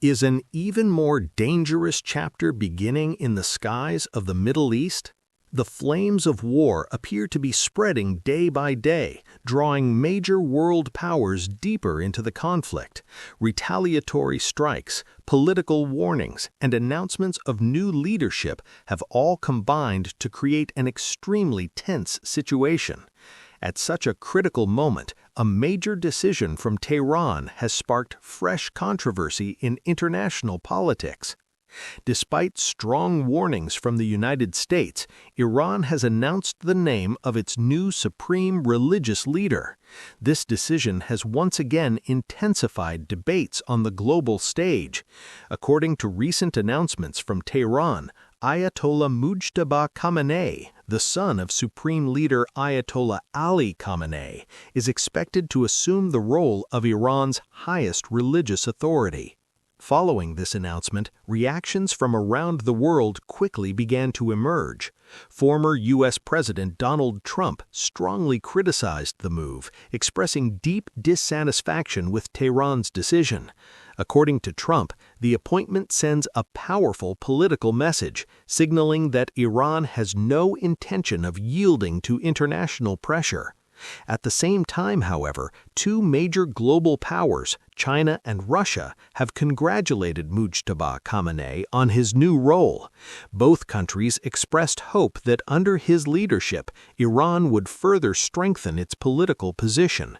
Is an even more dangerous chapter beginning in the skies of the Middle East? The flames of war appear to be spreading day by day, drawing major world powers deeper into the conflict. Retaliatory strikes, political warnings, and announcements of new leadership have all combined to create an extremely tense situation. At such a critical moment, a major decision from Tehran has sparked fresh controversy in international politics. Despite strong warnings from the United States, Iran has announced the name of its new supreme religious leader. This decision has once again intensified debates on the global stage. According to recent announcements from Tehran, Ayatollah Mojtaba Khamenei, the son of Supreme Leader Ayatollah Ali Khamenei, is expected to assume the role of Iran's highest religious authority. Following this announcement, reactions from around the world quickly began to emerge. Former U.S. President Donald Trump strongly criticized the move, expressing deep dissatisfaction with Tehran's decision. According to Trump, the appointment sends a powerful political message, signaling that Iran has no intention of yielding to international pressure. At the same time, however, two major global powers, China and Russia, have congratulated Mojtaba Khamenei on his new role. Both countries expressed hope that under his leadership, Iran would further strengthen its political position.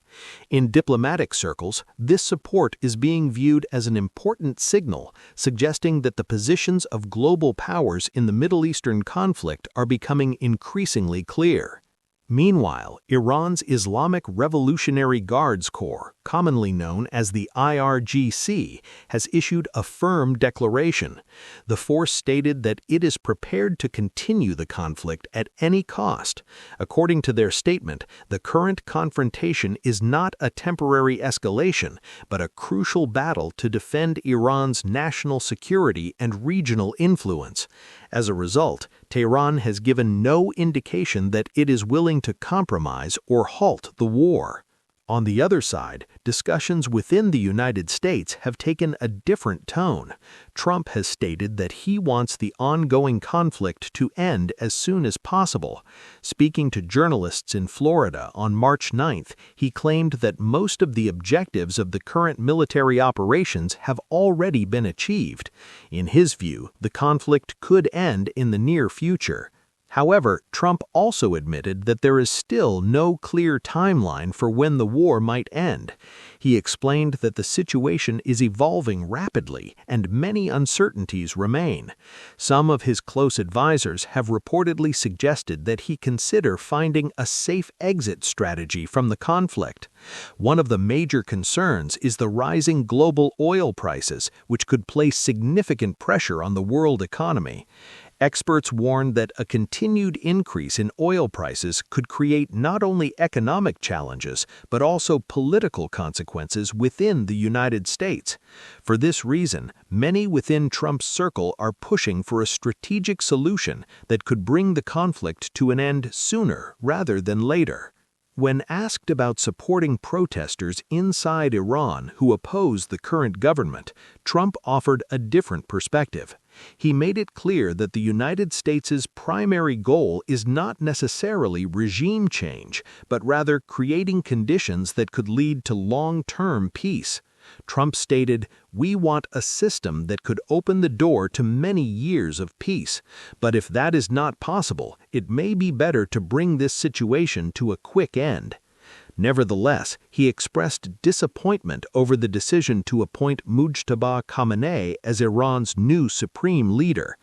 In diplomatic circles, this support is being viewed as an important signal, suggesting that the positions of global powers in the Middle Eastern conflict are becoming increasingly clear. Meanwhile, Iran's Islamic Revolutionary Guard Corps, commonly known as the IRGC, has issued a firm declaration. The force stated that it is prepared to continue the conflict at any cost. According to their statement, the current confrontation is not a temporary escalation, but a crucial battle to defend Iran's national security and regional influence. As a result, Tehran has given no indication that it is willing to compromise or halt the war. On the other side, discussions within the United States have taken a different tone. Trump has stated that he wants the ongoing conflict to end as soon as possible. Speaking to journalists in Florida on March 9th, he claimed that most of the objectives of the current military operations have already been achieved. In his view, the conflict could end in the near future. However, Trump also admitted that there is still no clear timeline for when the war might end. He explained that the situation is evolving rapidly and many uncertainties remain. Some of his close advisors have reportedly suggested that he consider finding a safe exit strategy from the conflict. One of the major concerns is the rising global oil prices, which could place significant pressure on the world economy. Experts warn that a continued increase in oil prices could create not only economic challenges, but also political consequences within the United States. For this reason, many within Trump's circle are pushing for a strategic solution that could bring the conflict to an end sooner rather than later. When asked about supporting protesters inside Iran who oppose the current government, Trump offered a different perspective. He made it clear that the United States' primary goal is not necessarily regime change, but rather creating conditions that could lead to long-term peace. Trump stated, "We want a system that could open the door to many years of peace. But if that is not possible, it may be better to bring this situation to a quick end." Nevertheless, he expressed disappointment over the decision to appoint Mojtaba Khamenei as Iran's new supreme leader.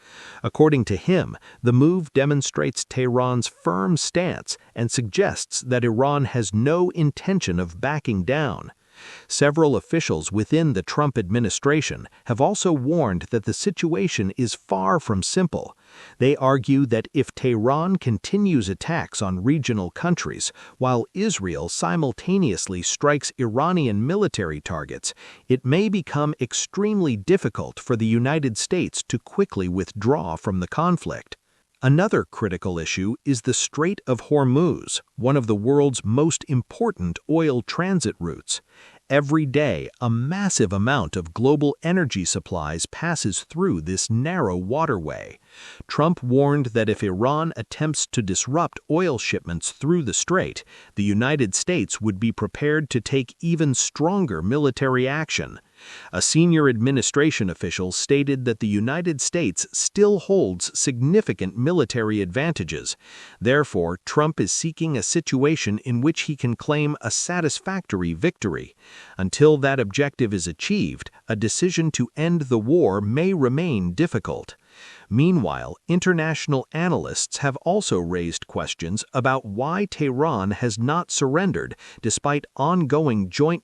According to him, the move demonstrates Tehran's firm stance and suggests that Iran has no intention of backing down. Several officials within the Trump administration have also warned that the situation is far from simple. They argue that if Tehran continues attacks on regional countries, while Israel simultaneously strikes Iranian military targets, it may become extremely difficult for the United States to quickly withdraw from the conflict. Another critical issue is the Strait of Hormuz, one of the world's most important oil transit routes. Every day, a massive amount of global energy supplies passes through this narrow waterway. Trump warned that if Iran attempts to disrupt oil shipments through the strait, the United States would be prepared to take even stronger military action. A senior administration official stated that the United States still holds significant military advantages. Therefore, Trump is seeking a situation in which he can claim a satisfactory victory. Until that objective is achieved, a decision to end the war may remain difficult. Meanwhile, international analysts have also raised questions about why Tehran has not surrendered despite ongoing joint